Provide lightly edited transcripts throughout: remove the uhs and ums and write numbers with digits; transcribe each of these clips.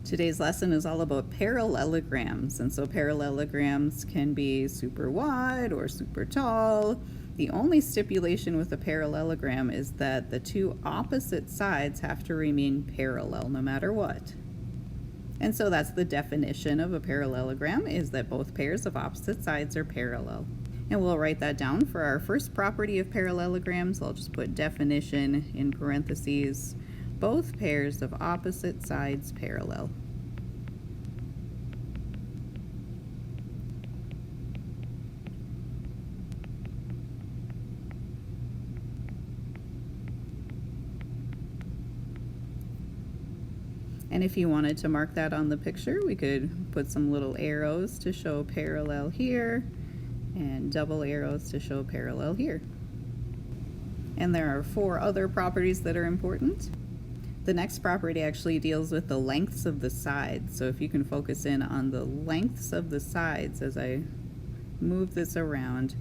Today's lesson is all about parallelograms, and so parallelograms can be super wide or super tall. The only stipulation with a parallelogram is that the two opposite sides have to remain parallel no matter what. And so that's the definition of a parallelogram, is that both pairs of opposite sides are parallel. And we'll write that down for our first property of parallelograms. I'll just put definition in parentheses. Both pairs of opposite sides parallel. And if you wanted to mark that on the picture, we could put some little arrows to show parallel here and double arrows to show parallel here. And there are 4 other properties that are important. The next property actually deals with the lengths of the sides. So if you can focus in on the lengths of the sides as I move this around,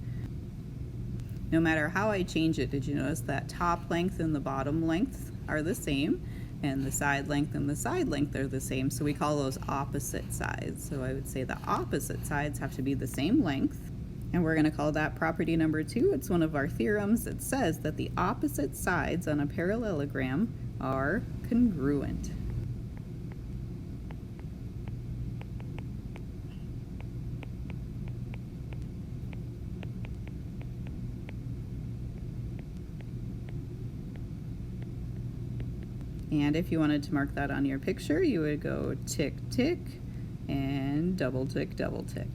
no matter how I change it, did you notice that top length and the bottom length are the same, and the side length and the side length are the same, so we call those opposite sides. So I would say the opposite sides have to be the same length, and we're going to call that property number 2. It's one of our theorems. It says that the opposite sides on a parallelogram are congruent. And if you wanted to mark that on your picture, you would go tick, tick, and double tick, double tick.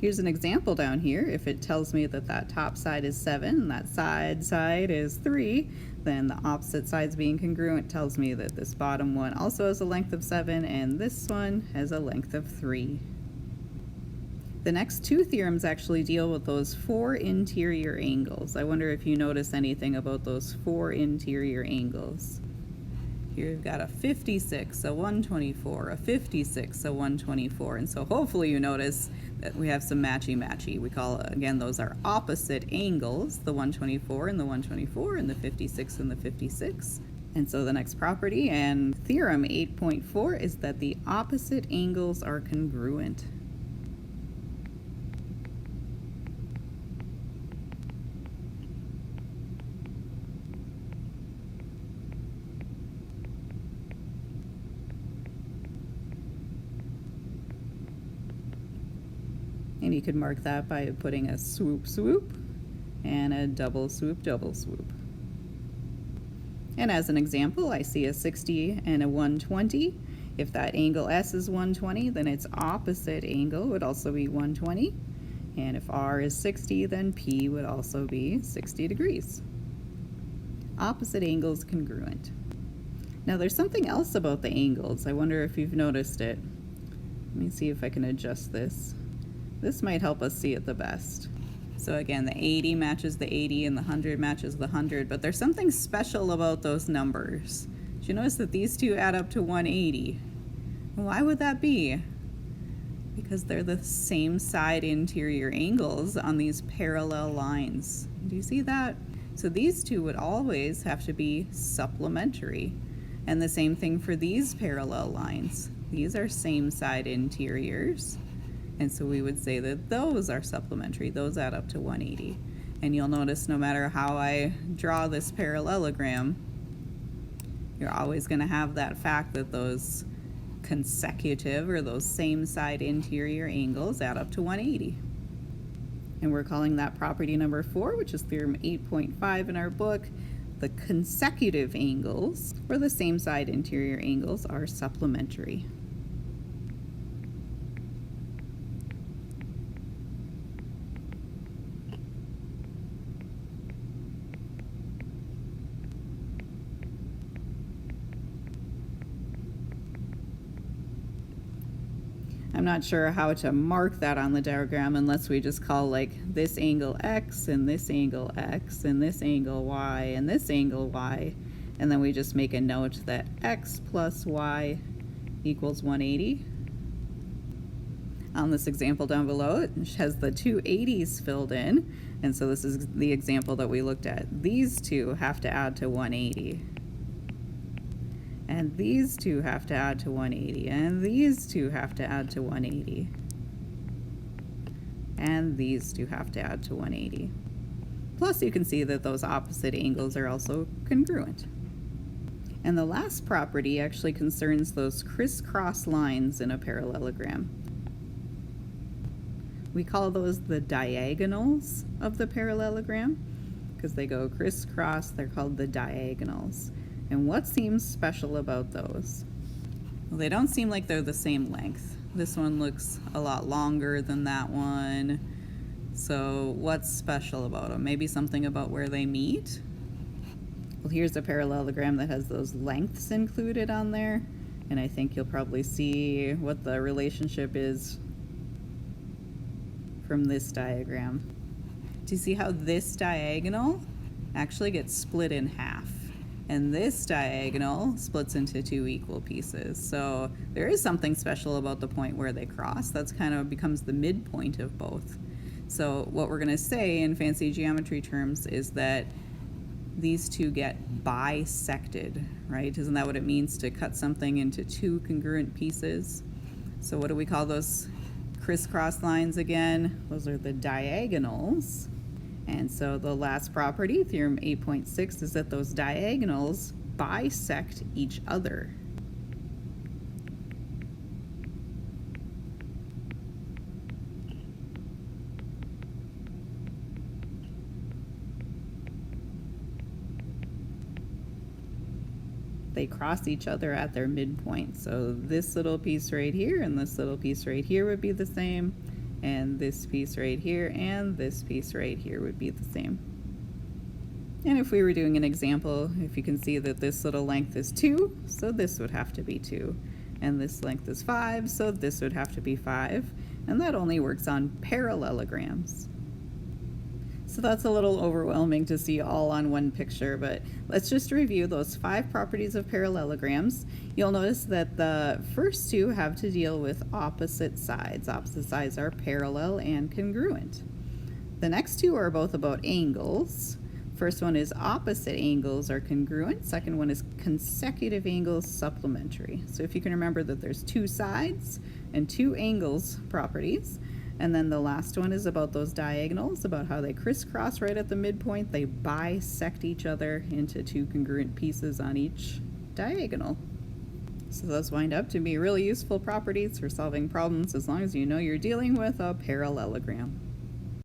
Here's an example down here. If it tells me that that top side is 7 and that side is 3, then the opposite sides being congruent tells me that this bottom one also has a length of 7 and this one has a length of 3. The next 2 theorems actually deal with those 4 interior angles. I wonder if you notice anything about those 4 interior angles. Here we've got a 56, a 124, a 56, a 124, and so hopefully you notice that we have some matchy-matchy. We call, again, those are opposite angles, the 124 and the 124, and the 56 and the 56. And so the next property and theorem 8.4 is that the opposite angles are congruent. And you could mark that by putting a swoop, swoop, and a double swoop, double swoop. And as an example, I see a 60 and a 120. If that angle S is 120, then its opposite angle would also be 120. And if R is 60, then P would also be 60 degrees. Opposite angles congruent. Now there's something else about the angles. I wonder if you've noticed it. Let me see if I can adjust this. This might help us see it the best. So again, the 80 matches the 80 and the 100 matches the 100, but there's something special about those numbers. Did you notice that these two add up to 180? Why would that be? Because they're the same side interior angles on these parallel lines. Do you see that? So these two would always have to be supplementary. And the same thing for these parallel lines. These are same side interiors. And so we would say that those are supplementary. Those add up to 180. And you'll notice no matter how I draw this parallelogram, you're always going to have that fact that those consecutive or those same side interior angles add up to 180. And we're calling that property number 4, which is theorem 8.5 in our book. The consecutive angles, or the same side interior angles, are supplementary. I'm not sure how to mark that on the diagram unless we just call like this angle X and this angle X and this angle Y and this angle Y, and then we just make a note that X plus Y equals 180. On this example down below, it has the two 80s filled in, and so this is the example that we looked at. These two have to add to 180. And these two have to add to 180, and these two have to add to 180. And these two have to add to 180. Plus you can see that those opposite angles are also congruent. And the last property actually concerns those crisscross lines in a parallelogram. We call those the diagonals of the parallelogram because they go crisscross. They're called the diagonals. And what seems special about those? Well, they don't seem like they're the same length. This one looks a lot longer than that one. So what's special about them? Maybe something about where they meet? Well, here's a parallelogram that has those lengths included on there. And I think you'll probably see what the relationship is from this diagram. Do you see how this diagonal actually gets split in half? And this diagonal splits into two equal pieces. So there is something special about the point where they cross. That's kind of becomes the midpoint of both. So what we're going to say in fancy geometry terms is that these two get bisected, right? Isn't that what it means to cut something into two congruent pieces? So what do we call those crisscross lines again? Those are the diagonals. And so the last property, Theorem 8.6, is that those diagonals bisect each other. They cross each other at their midpoint. So this little piece right here and this little piece right here would be the same, and this piece right here and this piece right here would be the same. And if we were doing an example, if you can see that this little length is 2, so this would have to be 2. And this length is 5, so this would have to be 5. And that only works on parallelograms. So that's a little overwhelming to see all on one picture, but let's just review those 5 properties of parallelograms. You'll notice that the first 2 have to deal with opposite sides. Opposite sides are parallel and congruent. The next 2 are both about angles. First one is opposite angles are congruent. Second one is consecutive angles supplementary. So if you can remember that there's 2 sides and 2 angles properties. And then the last one is about those diagonals, about how they crisscross right at the midpoint. They bisect each other into 2 congruent pieces on each diagonal. So those wind up to be really useful properties for solving problems as long as you know you're dealing with a parallelogram.